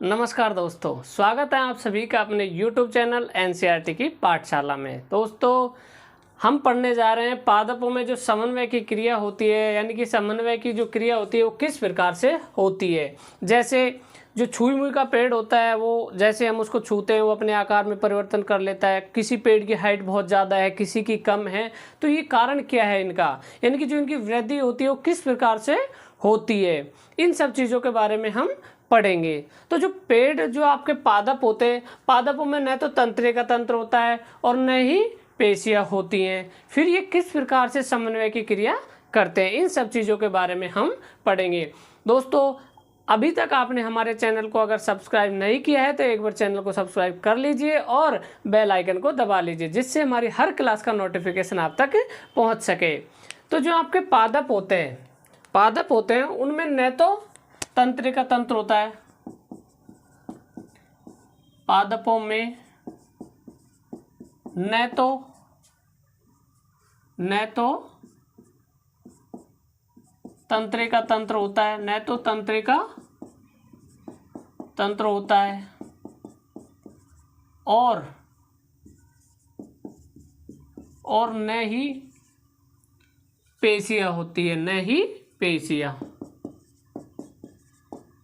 नमस्कार दोस्तों, स्वागत है आप सभी का अपने YouTube चैनल एनसीईआरटी की पाठशाला में। दोस्तों, हम पढ़ने जा रहे हैं पादपों में जो समन्वय की क्रिया होती है, यानी कि समन्वय की जो क्रिया होती है वो किस प्रकार से होती है। जैसे जो छुई मुई का पेड़ होता है, वो जैसे हम उसको छूते हैं वो अपने आकार में परिवर्तन कर लेता है। किसी पेड़ की हाइट बहुत ज़्यादा है, किसी की कम है, तो ये कारण क्या है इनका, यानी कि जो इनकी वृद्धि होती है वो किस प्रकार से होती है। इन सब चीज़ों के बारे में हम पढ़ेंगे। तो जो पेड़, जो आपके पादप होते हैं, पादपों में न तो तंत्रिका तंत्र होता है और न ही पेशियां होती हैं। फिर ये किस प्रकार से समन्वय की क्रिया करते हैं, इन सब चीज़ों के बारे में हम पढ़ेंगे। दोस्तों, अभी तक आपने हमारे चैनल को अगर सब्सक्राइब नहीं किया है तो एक बार चैनल को सब्सक्राइब कर लीजिए और बेल आइकन को दबा लीजिए, जिससे हमारी हर क्लास का नोटिफिकेशन आप तक पहुंच सके। तो जो आपके पादप होते हैं उनमें न तो तंत्रिका तंत्र होता है, पादपों में न तो तंत्रिका तंत्र होता है, न तो तंत्रिका तंत्र होता है और न ही पेशियां होती है, न ही पेशियां।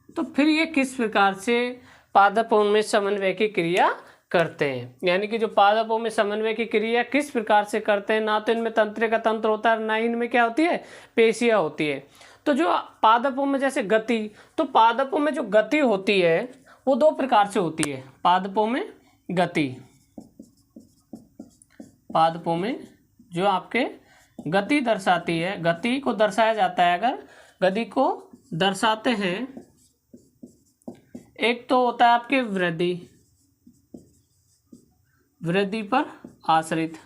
तो फिर ये किस प्रकार से पादपों में समन्वय की क्रिया करते हैं, यानी कि जो पादपों में समन्वय की क्रिया किस प्रकार से करते हैं। ना तो इनमें तंत्रिका तंत्र होता है, ना ही इनमें क्या होती है, पेशियां होती है। तो जो पादपों में जैसे गति, तो पादपों में जो गति होती है वो दो प्रकार से होती है। पादपों में जो आपके गति दर्शाती है, गति को दर्शाया जाता है। अगर गति को दर्शाते हैं, एक तो होता है आपके वृद्धि पर आश्रित,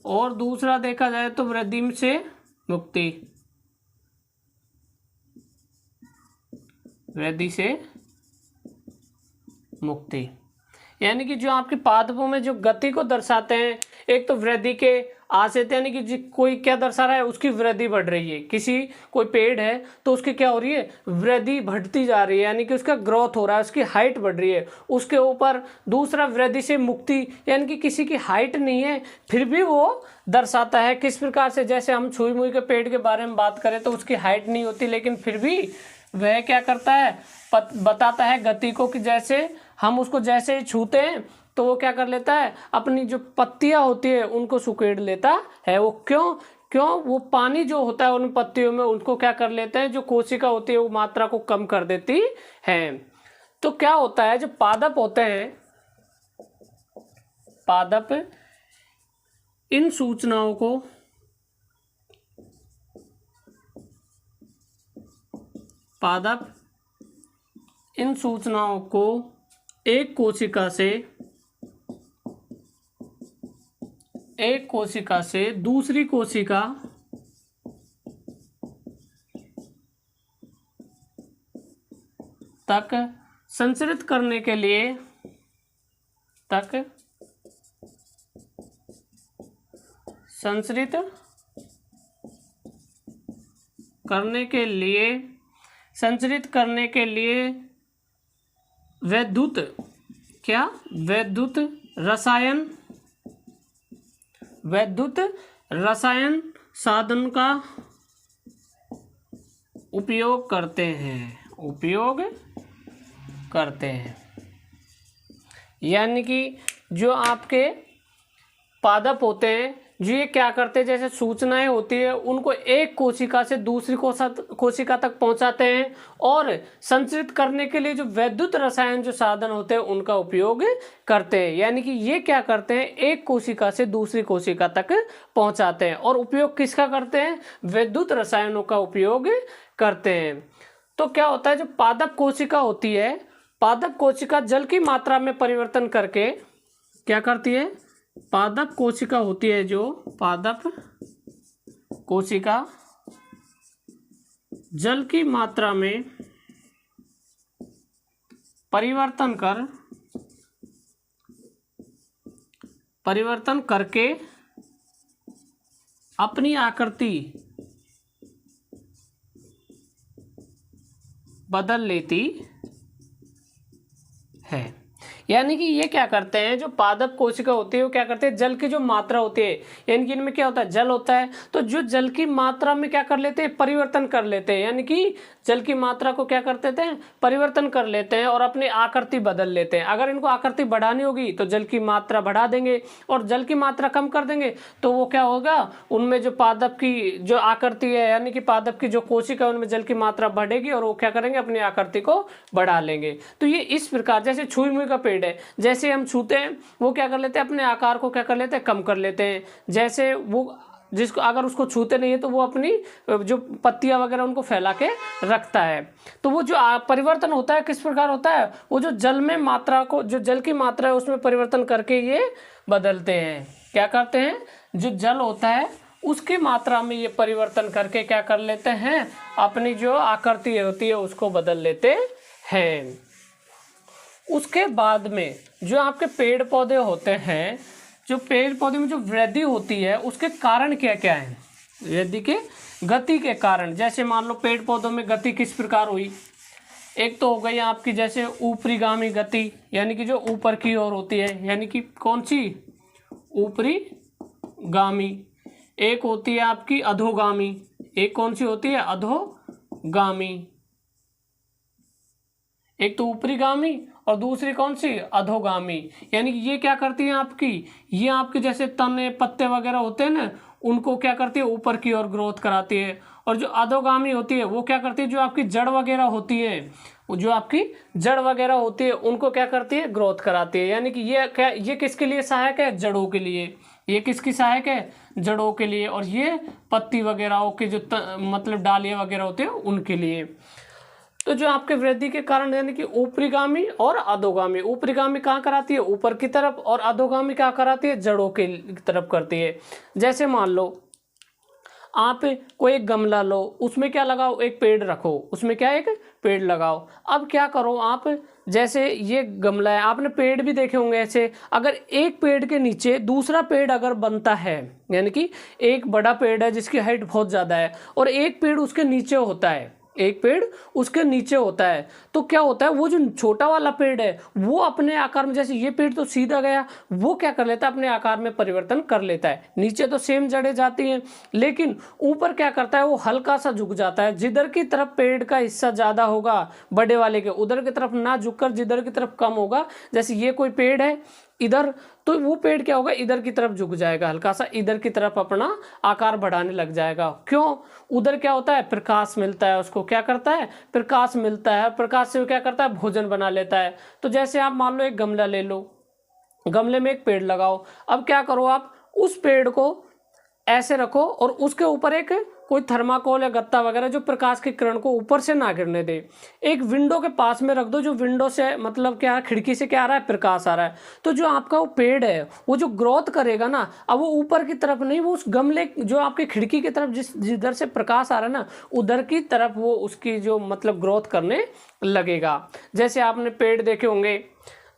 और दूसरा देखा जाए तो वृद्धि से मुक्ति। यानी कि जो आपके पादपों में जो गति को दर्शाते हैं, एक तो वृद्धि के आश्रित, यानी कि कोई क्या दर्शा रहा है, उसकी वृद्धि बढ़ रही है। कोई पेड़ है तो उसकी क्या हो रही है, वृद्धि बढ़ती जा रही है, यानी कि उसका ग्रोथ हो रहा है, उसकी हाइट बढ़ रही है। उसके ऊपर दूसरा वृद्धि से मुक्ति, यानी कि किसी की हाइट नहीं है फिर भी वो दर्शाता है किस प्रकार से। जैसे हम छुई मुई के पेड़ के बारे में बात करें तो उसकी हाइट नहीं होती, लेकिन फिर भी वह क्या करता है, बताता है गति को, कि जैसे हम उसको जैसे ही छूते हैं तो वो क्या कर लेता है, अपनी जो पत्तियां होती है उनको सुकेड़ लेता है। वो क्यों वो पानी जो होता है उन पत्तियों में, उनको क्या कर लेते हैं, जो कोशिका होती है वो मात्रा को कम कर देती है। तो क्या होता है, जो पादप होते हैं, पादप इन सूचनाओं को एक कोशिका से दूसरी कोशिका तक संचरित करने के लिए वैद्युत रसायन साधन का उपयोग करते हैं। यानी कि जो आपके पादप होते हैं, जो ये क्या करते हैं, जैसे सूचनाएं होती है उनको एक कोशिका से दूसरी कोशिका तक पहुंचाते हैं, और संचरित करने के लिए जो वैद्युत रसायन जो साधन होते हैं उनका उपयोग करते हैं। यानी कि ये क्या करते हैं, एक कोशिका से दूसरी कोशिका तक पहुंचाते हैं, और उपयोग किसका करते हैं, वैद्युत रसायनों का उपयोग करते हैं। तो क्या होता है, जो पादप कोशिका होती है, पादप कोशिका जल की मात्रा में परिवर्तन करके क्या करती है, पादप कोशिका होती है, जो पादप कोशिका जल की मात्रा में परिवर्तन करके अपनी आकृति बदल लेती है। यानी कि ये क्या करते हैं, जो पादप कोशिका होती है वो क्या करते हैं, जल की जो मात्रा होती है, यानी कि इनमें क्या होता है, जल होता है, तो जो जल की मात्रा में क्या कर लेते हैं, परिवर्तन कर लेते हैं। यानी कि जल की मात्रा को क्या करते थे, परिवर्तन कर लेते हैं और अपनी आकृति बदल लेते हैं। अगर इनको आकृति बढ़ानी होगी तो जल की मात्रा बढ़ा देंगे, और जल की मात्रा कम कर देंगे तो वो क्या होगा, उनमें जो पादप की जो आकृति है, यानी कि पादप की जो कोशिका है उनमें जल की मात्रा बढ़ेगी और वो क्या करेंगे, अपनी आकृति को बढ़ा लेंगे। तो ये इस प्रकार, जैसे छुई मुई का पेड़ है, जैसे हम छूते हैं वो क्या कर लेते हैं, अपने आकार को क्या कर लेते हैं, कम कर लेते हैं। जैसे वो जिसको अगर उसको छूते नहीं है तो वो अपनी जो पत्तियां वगैरह उनको फैला के रखता है। तो वो जो परिवर्तन होता है किस प्रकार होता है, वो जो जल में मात्रा को, जो जल की मात्रा है उसमें परिवर्तन करके ये बदलते हैं। क्या करते हैं, जो जल होता है उसकी मात्रा में ये परिवर्तन करके क्या कर लेते हैं, अपनी जो आकृति होती है उसको बदल लेते हैं। उसके बाद में जो आपके पेड़ पौधे होते हैं, जो पेड़ पौधे में जो वृद्धि होती है उसके कारण क्या क्या है, वृद्धि के गति के कारण। जैसे मान लो पेड़ पौधों में गति किस प्रकार हुई, एक तो हो गई आपकी जैसे ऊपरीगामी गति, यानी कि जो ऊपर की ओर होती है, यानी कि कौन सी, ऊपरी गामी। एक होती है आपकी अधोगामी, एक कौन सी होती है, अधोगामी। एक तो ऊपरीगामी और दूसरी कौन सी, अधोगामी। यानी कि ये क्या करती है आपकी, ये आपके जैसे तने पत्ते वगैरह होते हैं ना, उनको क्या करती है, ऊपर की ओर ग्रोथ कराती है। और जो अधोगामी होती है वो क्या करती है, जो आपकी जड़ वगैरह होती है, जो आपकी जड़ वगैरह होती है उनको क्या करती है, ग्रोथ कराती है। यानी कि ये क्या, ये किसके लिए सहायक है, जड़ों के लिए। ये किसकी सहायक है, जड़ों के लिए। और ये पत्ती वगैरह के जो मतलब डालियाँ वगैरह होते हैं उनके लिए। तो जो आपके वृद्धि के कारण, यानी कि ऊपरीगामी और अधोगामी, ऊपरीगामी कहाँ कराती है, ऊपर की तरफ, और अधोगामी क्या कराती है, जड़ों की तरफ करती है। जैसे मान लो आप कोई एक गमला लो, उसमें क्या लगाओ, एक पेड़ रखो, उसमें क्या एक पेड़ लगाओ। अब क्या करो आप, जैसे ये गमला है, आपने पेड़ भी देखे होंगे ऐसे, अगर एक पेड़ के नीचे दूसरा पेड़ अगर बनता है, यानी कि एक बड़ा पेड़ है जिसकी हाइट बहुत ज़्यादा है और एक पेड़ उसके नीचे होता है, एक पेड़ उसके नीचे होता है, तो क्या होता है, वो जो छोटा वाला पेड़ है वो अपने आकार में, जैसे ये पेड़ तो सीधा गया, वो क्या कर लेता है, अपने आकार में परिवर्तन कर लेता है। नीचे तो सेम जड़ें जाती हैं, लेकिन ऊपर क्या करता है, वो हल्का सा झुक जाता है। जिधर की तरफ पेड़ का हिस्सा ज़्यादा होगा बड़े वाले के, उधर की तरफ ना झुककर जिधर की तरफ कम होगा। जैसे ये कोई पेड़ है इधर, तो वो पेड़ क्या होगा, इधर की तरफ झुक जाएगा, हल्का सा इधर की तरफ अपना आकार बढ़ाने लग जाएगा। क्यों, उधर क्या होता है, प्रकाश मिलता है उसको, क्या करता है, प्रकाश मिलता है, प्रकाश से वो क्या करता है, भोजन बना लेता है। तो जैसे आप मान लो एक गमला ले लो, गमले में एक पेड़ लगाओ। अब क्या करो, आप उस पेड़ को ऐसे रखो और उसके ऊपर एक कोई थर्माकोल या गत्ता वगैरह जो प्रकाश की किरण को ऊपर से ना गिरने दे, एक विंडो के पास में रख दो, जो विंडो से मतलब क्या है, खिड़की से क्या आ रहा है, प्रकाश आ रहा है। तो जो आपका वो पेड़ है वो जो ग्रोथ करेगा ना, अब वो ऊपर की तरफ नहीं, वो उस गमले जो आपके खिड़की की तरफ जिधर से प्रकाश आ रहा है ना, उधर की तरफ वो उसकी जो मतलब ग्रोथ करने लगेगा। जैसे आपने पेड़ देखे होंगे,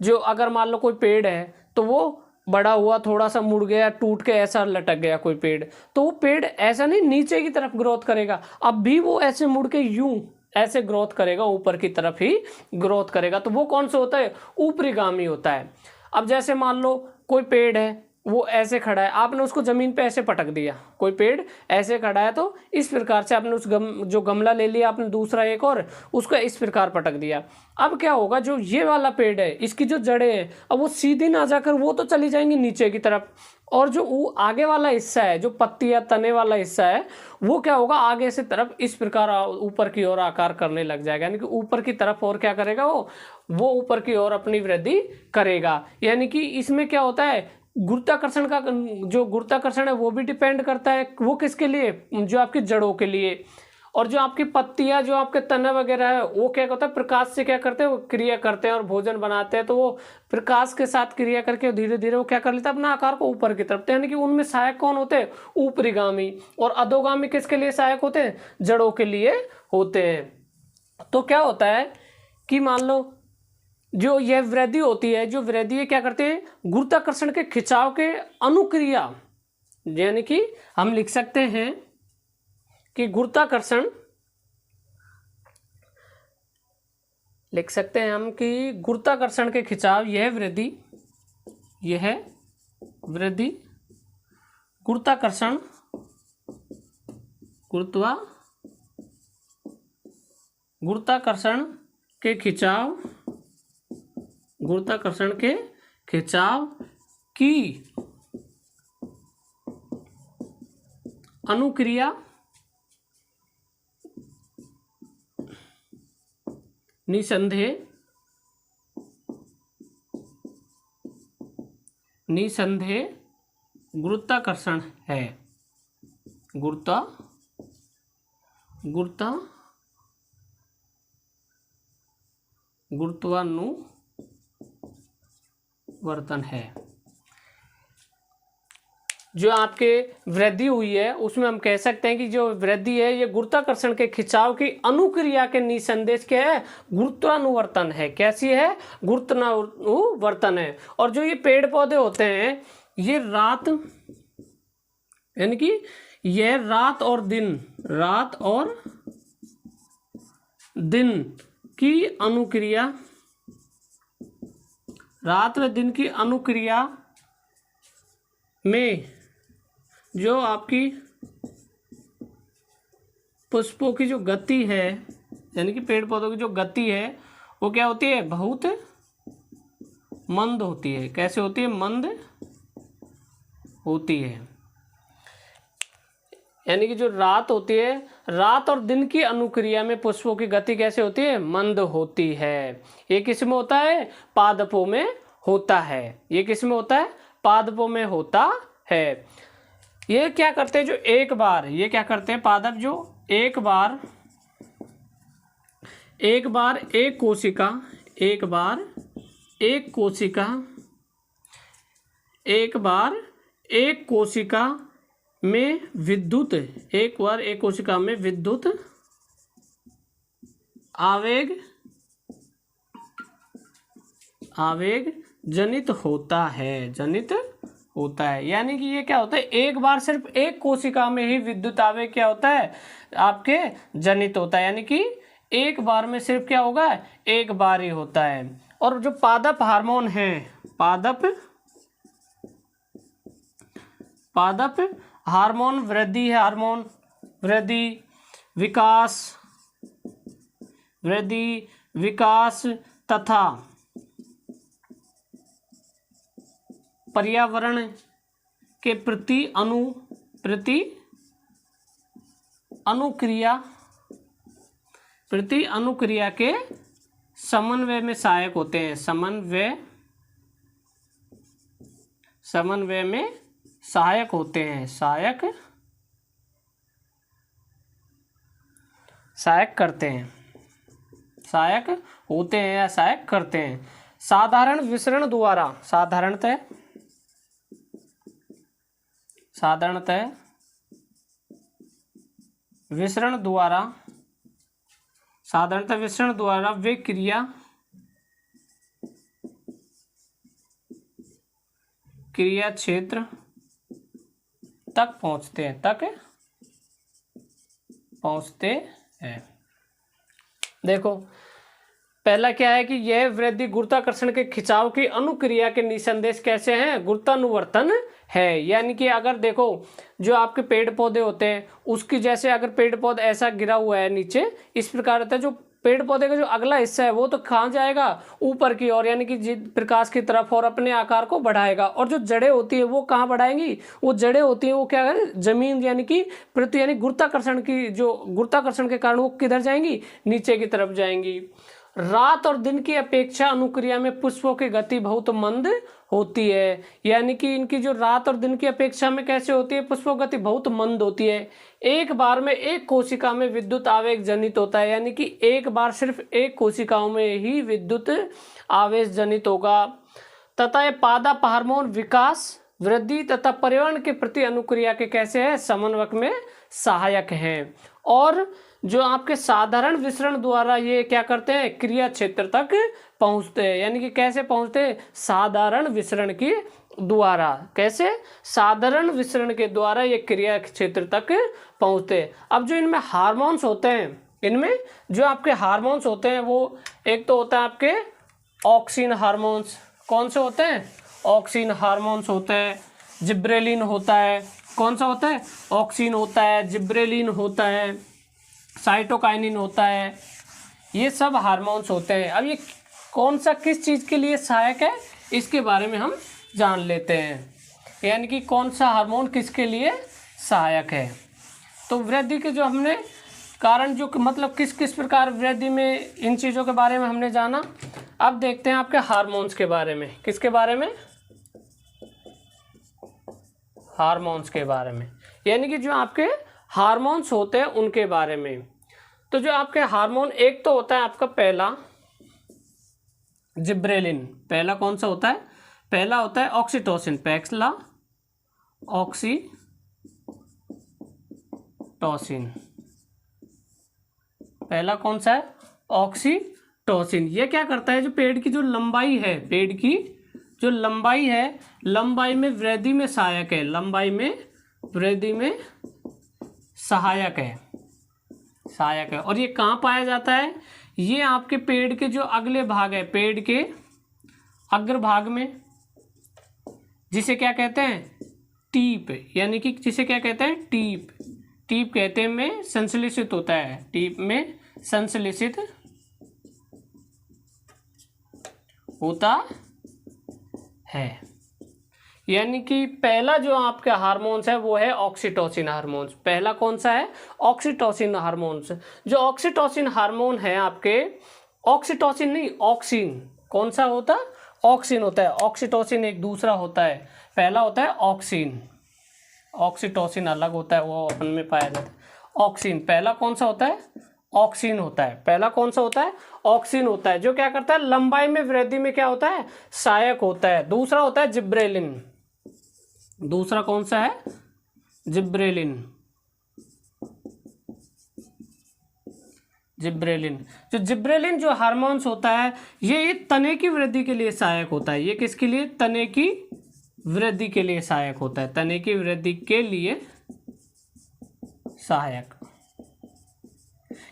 जो अगर मान लो कोई पेड़ है तो वो बड़ा हुआ, थोड़ा सा मुड़ गया, टूट के ऐसा लटक गया कोई पेड़, तो वो पेड़ ऐसा नहीं नीचे की तरफ ग्रोथ करेगा, अब भी वो ऐसे मुड़ के यूं ऐसे ग्रोथ करेगा, ऊपर की तरफ ही ग्रोथ करेगा। तो वो कौन सा होता है, ऊपरीगामी होता है। अब जैसे मान लो कोई पेड़ है वो ऐसे खड़ा है, आपने उसको जमीन पे ऐसे पटक दिया, कोई पेड़ ऐसे खड़ा है तो इस प्रकार से आपने उस जो गमला ले लिया आपने दूसरा एक और, उसको इस प्रकार पटक दिया। अब क्या होगा, जो ये वाला पेड़ है इसकी जो जड़ें हैं अब वो सीधी ना जाकर वो तो चली जाएंगी नीचे की तरफ, और जो वो आगे वाला हिस्सा है, जो पत्ती या तने वाला हिस्सा है, वो क्या होगा, आगे से तरफ इस प्रकार ऊपर की ओर आकार करने लग जाएगा। यानी कि ऊपर की तरफ और क्या करेगा, वो ऊपर की ओर अपनी वृद्धि करेगा। यानी कि इसमें क्या होता है, गुरुत्वाकर्षण का जो गुरुत्वाकर्षण है वो भी डिपेंड करता है, वो किसके लिए, जो आपकी जड़ों के लिए। और जो आपकी पत्तियां, जो आपके तना वगैरह है, वो क्या होता है, प्रकाश से क्या करते हैं, वो क्रिया करते हैं और भोजन बनाते हैं। तो वो प्रकाश के साथ क्रिया करके धीरे धीरे वो क्या कर लेता है, अपना आकार को ऊपर की तरफ। यानी कि उनमें सहायक कौन होते हैं, ऊपरीगामी, और अधोगामी किसके लिए सहायक होते हैं, जड़ों के लिए होते हैं। तो क्या होता है कि मान लो जो यह वृद्धि होती है, जो वृद्धि है क्या करते हैं, गुरुत्वाकर्षण के खिंचाव के अनुक्रिया, यानी कि हम लिख सकते हैं कि गुरुत्वाकर्षण लिख सकते हैं हम कि गुरुत्वाकर्षण के खिंचाव यह वृद्धि गुरुत्वाकर्षण के खिंचाव की अनुक्रिया निसंदेह गुरुत्वाकर्षण है। गुरुत्वानुवर्तन है। जो आपके वृद्धि हुई है उसमें हम कह सकते हैं कि जो वृद्धि है ये गुरुत्वाकर्षण के खिंचाव की अनुक्रिया के निसंदेश क्या है, गुरुत्वानुवर्तन है। कैसी है, गुरुत्वानुवर्तन है। और जो ये पेड़ पौधे होते हैं ये रात यानी कि यह रात और दिन की अनुक्रिया, रात व दिन की अनुक्रिया में जो आपकी पुष्पों की जो गति है यानी कि पेड़ पौधों की जो गति है वो क्या होती है, बहुत मंद होती है। कैसे होती है, मंद होती है। यानी कि जो रात होती है, रात और दिन की अनुक्रिया में पुष्पों की गति कैसे होती है, मंद होती है। ये किस में होता है, पादपों में होता है। ये किस में होता है, पादपों में होता है। ये क्या करते हैं, जो एक बार ये क्या करते हैं पादप, जो एक बार एक कोशिका में विद्युत आवेग जनित होता है। यानी कि ये क्या होता है, एक बार सिर्फ एक कोशिका में ही विद्युत आवेग क्या होता है, आपके जनित होता है। यानी कि एक बार में सिर्फ क्या होगा, एक बार ही होता है। और जो पादप हार्मोन है, पादप हार्मोन वृद्धि है, हार्मोन वृद्धि विकास तथा पर्यावरण के प्रति अनुक्रिया के समन्वय में सहायक होते हैं। समन्वय में सहायक होते हैं, सहायक करते हैं, सहायक होते हैं या सहायक करते हैं। साधारण विसरण द्वारा, साधारणतः विसरण द्वारा वे क्रिया क्षेत्र तक पहुंचते हैं, देखो पहला क्या है कि यह वृद्धि गुरुत्वाकर्षण के खिंचाव की अनुक्रिया के निसंदेश कैसे हैं, गुरुत्वानुवर्तन है। यानी कि अगर देखो जो आपके पेड़ पौधे होते हैं उसकी, जैसे अगर पेड़ पौधा ऐसा गिरा हुआ है नीचे, इस प्रकार होता है, जो पेड़ पौधे का जो अगला हिस्सा है वो तो कहाँ जाएगा, ऊपर की ओर, यानी कि प्रकाश की तरफ, और अपने आकार को बढ़ाएगा। और जो जड़ें होती है वो कहाँ बढ़ाएंगी, वो जड़ें होती हैं वो क्या करें, जमीन यानी कि पृथ्वी, यानी गुरुत्वाकर्षण के कारण वो किधर जाएंगी, नीचे की तरफ जाएंगी। रात और दिन की अपेक्षा अनुक्रिया में पुष्पों की गति बहुत मंद होती है। यानी कि इनकी जो रात और दिन की अपेक्षा में कैसे होती है, पुष्पों की गति बहुत मंद होती है। एक बार में एक कोशिका में विद्युत आवेग जनित होता है, यानी कि एक बार सिर्फ एक कोशिकाओं में ही विद्युत आवेश जनित होगा। तथा ये पादप हार्मोन विकास, वृद्धि तथा पर्यावरण के प्रति अनुक्रिया के कैसे है, समन्वय में सहायक हैं। और जो आपके साधारण विसरण द्वारा ये क्या करते हैं, क्रिया क्षेत्र तक पहुंचते हैं। यानी कि कैसे पहुंचते हैं, साधारण विसरण के द्वारा। कैसे, साधारण विसरण के द्वारा ये क्रिया क्षेत्र तक पहुंचते हैं। अब जो इनमें हार्मोन्स होते हैं, इनमें जो आपके हार्मोन्स होते हैं वो एक तो होता है आपके ऑक्सिन हार्मोन्स। कौन से होते हैं? ऑक्सिन हार्मोन्स होते हैं, जिब्रेलिन होता है। कौन सा होता है? ऑक्सिन होता है, जिब्रेलिन होता है, साइटोकाइनिन होता है, ये सब हार्मोन्स होते हैं। अब ये कौन सा किस चीज़ के लिए सहायक है इसके बारे में हम जान लेते हैं, यानी कि कौन सा हार्मोन किसके लिए सहायक है। तो वृद्धि के जो हमने कारण जो मतलब किस किस प्रकार वृद्धि में इन चीज़ों के बारे में हमने जाना। अब देखते हैं आपके हार्मोन्स के बारे में। किसके बारे में? हार्मोन्स के बारे में, यानी कि जो आपके हार्मोन्स होते हैं उनके बारे में। तो जो आपके हार्मोन एक तो होता है आपका पहला जिब्रेलिन। पहला कौन सा होता है? पहला होता है ऑक्सीटोसिन। पहला ऑक्सीटोसिन। पहला कौन सा है? ऑक्सीटोसिन। ये क्या करता है? जो पेड़ की जो लंबाई है, पेड़ की जो लंबाई है, लंबाई में वृद्धि में सहायक है। लंबाई में वृद्धि में सहायक है, सहायक है। और ये कहाँ पाया जाता है? ये आपके पेड़ के जो अगले भाग है, पेड़ के अग्रभाग में, जिसे क्या कहते हैं? टीप, यानी कि जिसे क्या कहते हैं? टीप। टीप कहते हैं में संश्लेषित होता है, टीप में संश्लेषित होता है। यानी कि पहला जो आपका हार्मोन्स है वो है ऑक्सीटोसिन हार्मोन्स। पहला कौन सा है? Oxytocin hormones. जो ऑक्सीटोसिन हार्मोन है आपके, ऑक्सीटोसिन नहीं, ऑक्सिन। कौन सा होता है? ऑक्सिन होता है। ऑक्सीटोसिन एक दूसरा होता है, पहला होता है ऑक्सिन। ऑक्सीटोसिन अलग होता है, वो अपन में पाया जाता है। ऑक्सिन पहला कौन सा होता है? ऑक्सिन होता है। पहला कौन सा होता है? ऑक्सिन होता है, जो क्या करता है? लंबाई में वृद्धि में क्या होता है? सहायक होता है। दूसरा होता है जिब्रेलिन। दूसरा कौन सा है? जिब्रेलिन। जिब्रेलिन। जो जिब्रेलिन जो हार्मोन्स होता है ये तने की वृद्धि के लिए सहायक होता है। ये किसके लिए? तने की वृद्धि के लिए सहायक होता है। तने की वृद्धि के लिए सहायक,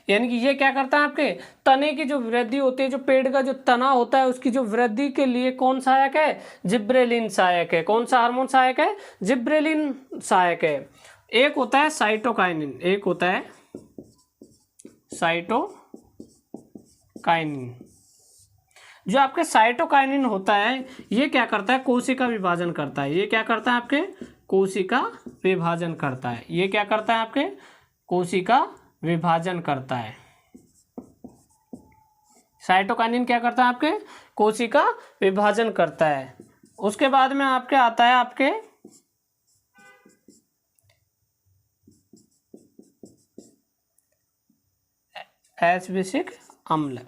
यानी कि ये क्या करता है? आपके तने की जो वृद्धि होती है, जो पेड़ का जो तना होता है उसकी जो वृद्धि के लिए कौन सहायक है? जिब्रेलिन सहायक है। कौन सा हार्मोन सहायक है? जिब्रेलिन सहायक है। एक होता है साइटोकाइनिन, एक होता है साइटोकाइनिन। जो आपके साइटोकाइनिन होता है ये क्या करता है? कोशिका विभाजन करता है। ये क्या करता है? आपके कोशिका विभाजन करता है। ये क्या करता है? आपके कोशिका विभाजन करता है। साइटोकाइनिन क्या करता है? आपके कोशिका विभाजन करता है। उसके बाद में आपके आता है आपके एस्बेसिक अम्ल।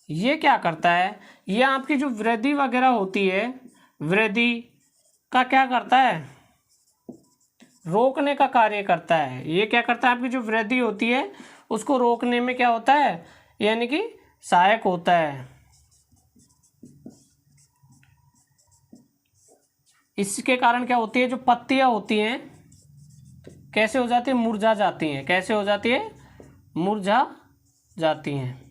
ये क्या करता है? ये आपकी जो वृद्धि वगैरह होती है, वृद्धि का क्या करता है? रोकने का कार्य करता है। ये क्या करता है? आपकी जो वृद्धि होती है उसको रोकने में क्या होता है? यानी कि सहायक होता है। इसके कारण क्या होती है? जो पत्तियां होती हैं कैसे हो जाती है? मुरझा जाती हैं। कैसे हो जाती है? मुरझा जाती हैं।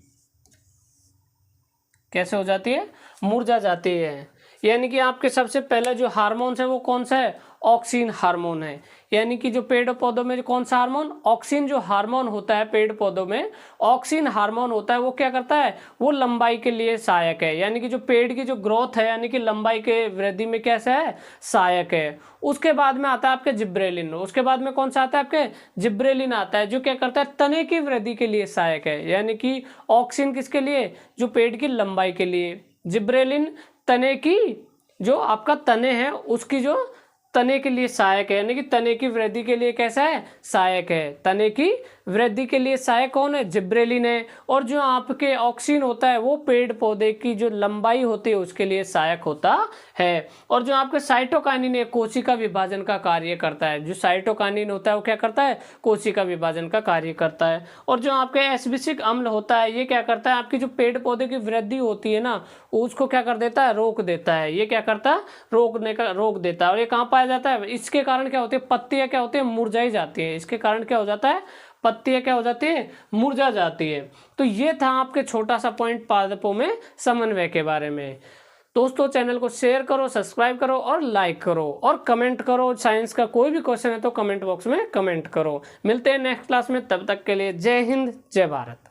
कैसे हो जाती है? मुरझा जाती है। यानी कि आपके सबसे पहला जो हार्मोन है वो कौन सा है? ऑक्सिन हार्मोन है। यानी कि जो पेड़ पौधों में कौन सा हार्मोन? ऑक्सिन जो हार्मोन होता है पेड़ पौधों में, ऑक्सिन हार्मोन होता है, वो क्या करता है? वो लंबाई के लिए सहायक है। यानी कि जो पेड़ की जो ग्रोथ है, यानी कि लंबाई के वृद्धि में कैसा है? सहायक है। उसके बाद में आता है आपके जिब्रेलिन। उसके बाद में कौन सा आता है? आपके जिब्रेलिन आता है, जो क्या करता है? तने की वृद्धि के लिए सहायक है। यानी कि ऑक्सिन किसके लिए? जो पेड़ की लंबाई के लिए। जिब्रेलिन तने की जो आपका तने है उसकी जो तने के लिए सहायक है, यानी कि तने की वृद्धि के लिए कैसा है? सहायक है। तने की वृद्धि के लिए सहायक कौन है? जिब्रेलिन है। और जो आपके ऑक्सिन होता है वो पेड़ पौधे की जो लंबाई होती है उसके लिए सहायक होता है। और जो आपके साइटोकाइनिन है कोशिका विभाजन का कार्य करता है। जो साइटोकाइनिन होता है वो क्या करता है? कोशिका विभाजन का कार्य करता है। और जो आपके एस्बेसिक अम्ल होता है ये क्या करता है? आपकी जो पेड़ पौधे की वृद्धि होती है ना उसको क्या कर देता है? रोक देता है। ये क्या करता है? रोक देता है। और ये कहाँ पाया जाता है? इसके कारण क्या होती है? पत्तियां क्या होती है? मुरझाई जाती है। इसके कारण क्या हो जाता है? पत्तियां क्या हो जाती है, मुरझा जाती है। तो ये था आपके छोटा सा पॉइंट पादपों में समन्वय के बारे में। दोस्तों चैनल को शेयर करो, सब्सक्राइब करो और लाइक करो और कमेंट करो। साइंस का कोई भी क्वेश्चन है तो कमेंट बॉक्स में कमेंट करो। मिलते हैं नेक्स्ट क्लास में, तब तक के लिए जय हिंद जय भारत।